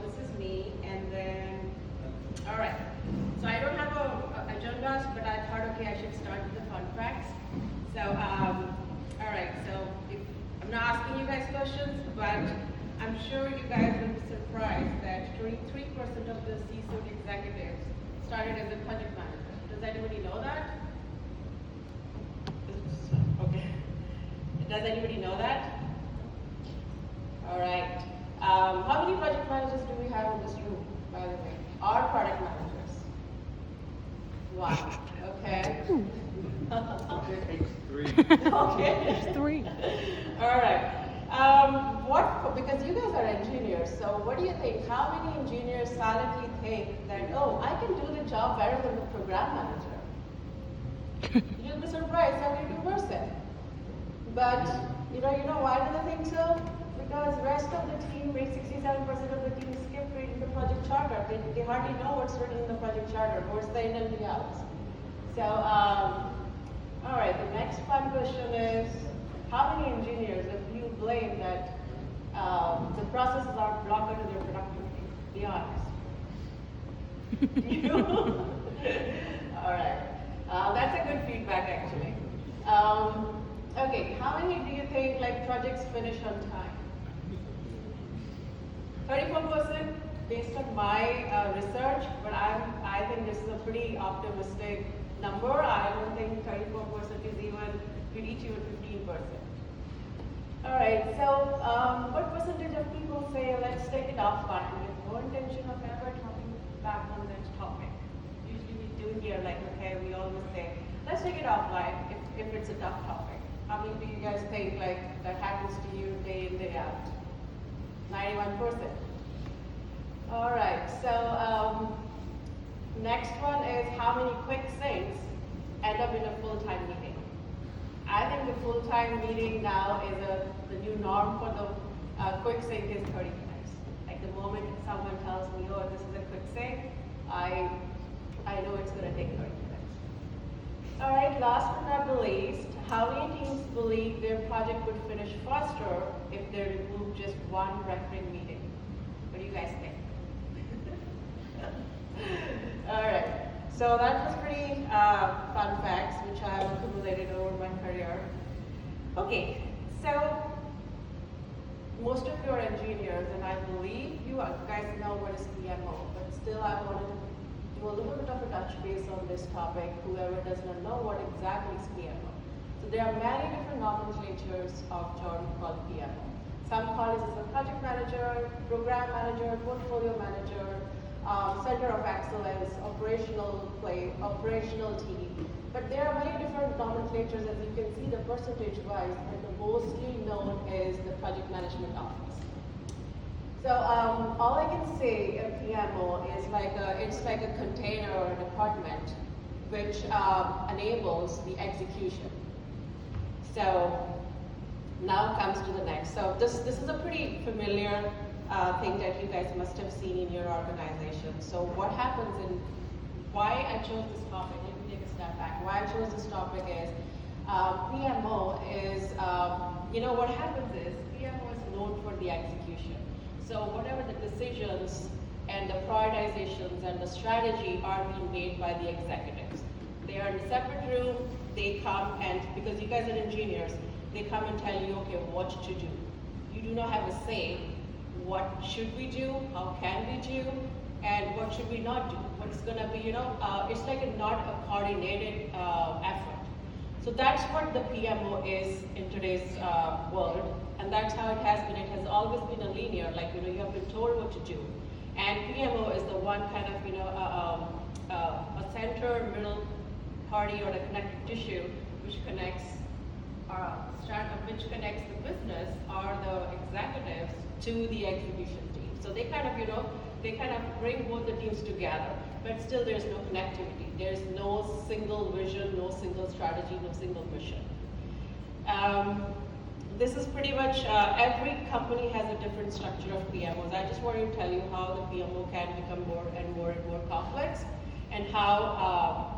this is me, and then, all right. So I don't have a agendas, but I thought, okay, I should start with the fun facts. So, all right, so I'm not asking you guys questions, but I'm sure you guys will be surprised that 23% of the C-suite executives started as a project manager. Does anybody know that? Okay. Does anybody know that? All right. How many project managers do we have in this room, by the way? Our product managers. One. Okay. Three. Okay. Three. All right. Because you guys are engineers, so what do you think? How many engineers silently think that, oh, I can do the job better than the program manager? You'll be surprised, 72%. But, you know why do they think so? Because rest of the team, 67% of the team skip reading the project charter. They hardly know what's written in the project charter, what's the in and the outs. So, all right, the next fun question is, how many engineers, if you blame that the processes are blocker to their productivity? Be honest. You? All right. That's a good feedback, actually. Okay, how many do you think projects finish on time? 34% based on my research, but I think this is a pretty optimistic number. I don't think 34% is even, could reach even 15%. All right, so what percentage of people say, let's take it offline with no intention of ever talking back on that topic? Usually we do here, okay, we always say, let's take it offline if it's a tough topic. How many do you guys think that happens to you day in, day out? 91%. All right, so next one is how many quick syncs end up in a full-time meeting? I think the full-time meeting now is the new norm for the quick sync is 30 minutes. Like the moment someone tells me, oh, this is a quick sync, I know it's going to take 30 minutes. All right, last but not the least, how many teams believe their project would finish faster if they remove just one recurring meeting? What do you guys think? All right, so that was pretty fun facts, which I have accumulated over my career. Okay, so most of you are engineers, and I believe you guys know what is PMO, but still I wanted to do a little bit of a touch base on this topic, whoever does not know what exactly is PMO. So there are many different nomenclatures of term called PMO. Some call it as a project manager, program manager, portfolio manager, center of excellence, operational team. But there are many different nomenclatures, as you can see the percentage-wise, and the mostly known is the project management office. So all I can say a PMO is it's like a container or a department which enables the execution. So now comes to the next. So this is a pretty familiar thing that you guys must have seen in your organization. So what happens and why I chose this topic, let me take a step back. Why I chose this topic is PMO is, what happens is PMO is known for the execution. So whatever the decisions and the prioritizations and the strategy are being made by the executives. They are in a separate room, they come and, because you guys are engineers, they come and tell you, okay, what to do. You do not have a say, what should we do, how can we do, and what should we not do. What's gonna be, it's like not a coordinated effort. So that's what the PMO is in today's world, and that's how it has been. It has always been a linear, you have been told what to do. And PMO is the one kind of, a center, middle party or the connective tissue which connects the business or the executives to the execution team. So they kind of bring both the teams together, but still there's no connectivity. There's no single vision, no single strategy, no single mission. This is pretty much, every company has a different structure of PMOs. I just wanted to tell you how the PMO can become more and more complex, and how,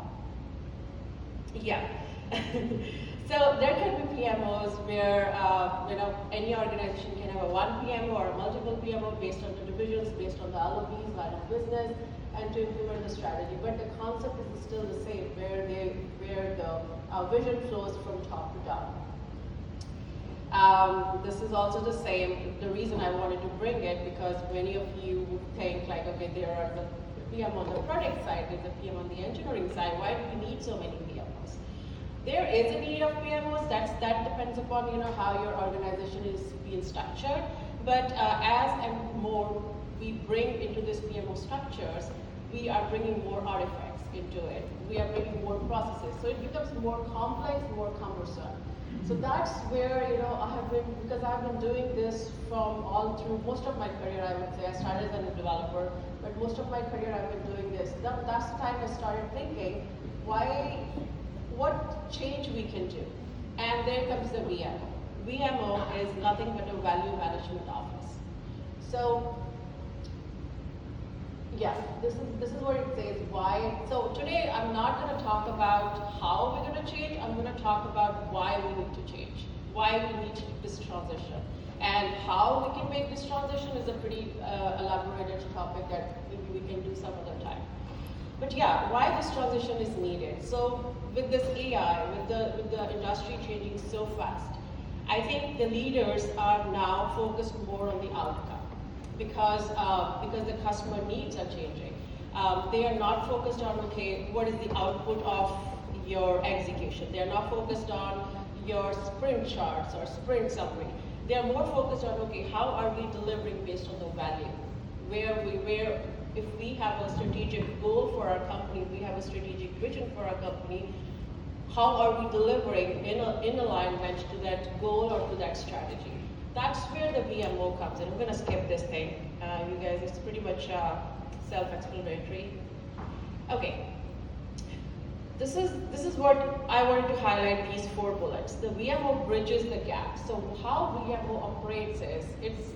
So there can be PMOs where any organization can have a one PMO or a multiple PMO based on the divisions, based on the LOBs, line of business, and to implement the strategy. But the concept is still the same, where the vision flows from top to down. This is also the same. The reason I wanted to bring it, because many of you would think like, okay, there are the PM on the product side, there's a PM on the engineering side. Why do we need so many PMOs? There is a need of PMOs. That depends upon how your organization is being structured. But as and more we bring into this PMO structures, we are bringing more artifacts into it. We are bringing more processes, so it becomes more complex, more cumbersome. So that's where because I've been doing this from all through most of my career. I would say I started as a developer, but most of my career I've been doing this. That's the time I started thinking, what change we can do. And there comes the VMO. VMO is nothing but a value management office. So yes, this is what it says. Why? So today I'm not going to talk about how we're going to change. I'm going to talk about why we need to change, why we need this transition, and how we can make this transition is a pretty elaborated topic that maybe we can do some other time. But yeah, why this transition is needed. So with this AI, with the industry changing so fast, I think the leaders are now focused more on the outcome. Because the customer needs are changing. They are not focused on, okay, what is the output of your execution? They are not focused on your sprint charts or sprint summary. They are more focused on, okay, how are we delivering based on the value? If we have a strategic goal for our company, we have a strategic vision for our company, how are we delivering in alignment to that goal or to that strategy? That's where the VMO comes in. I'm going to skip this thing. You guys, it's pretty much self-explanatory. Okay. This is what I wanted to highlight, these 4 bullets. The VMO bridges the gap. So how VMO operates is,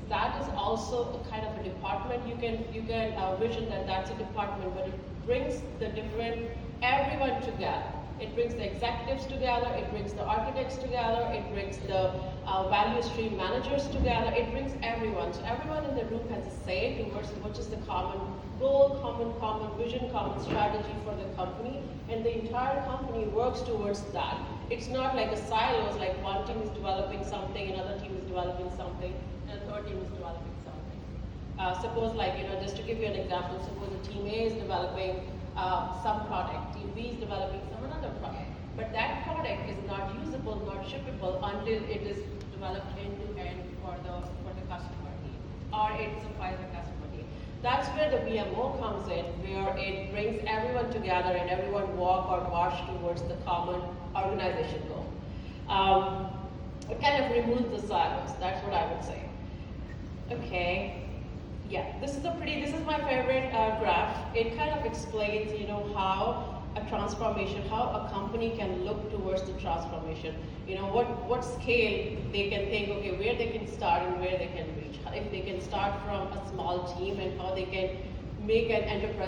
that is also a kind of a department. You can vision that that's a department, but it brings everyone together. It brings the executives together, it brings the architects together, it brings the value stream managers together, it brings everyone. So everyone in the room has a say towards what is the common goal, common vision, common strategy for the company, and the entire company works towards that. It's not like a silos, like one team is developing something, another team is developing something, and a third team is developing something. Suppose just to give you an example, suppose a team A is developing some product, team B is developing some another product, but that product is not usable, not shippable until it is developed end to end for the customer need, or it supplies the customer need. That's where the VMO comes in, where it brings everyone together and everyone walk or march towards the common organization goal. It kind of removes the silos. That's what I would say. Okay. Yeah, this is my favorite graph. It kind of explains, how a transformation, how a company can look towards the transformation. What scale they can think, okay, where they can start and where they can reach. If they can start from a small team and how they can make an enterprise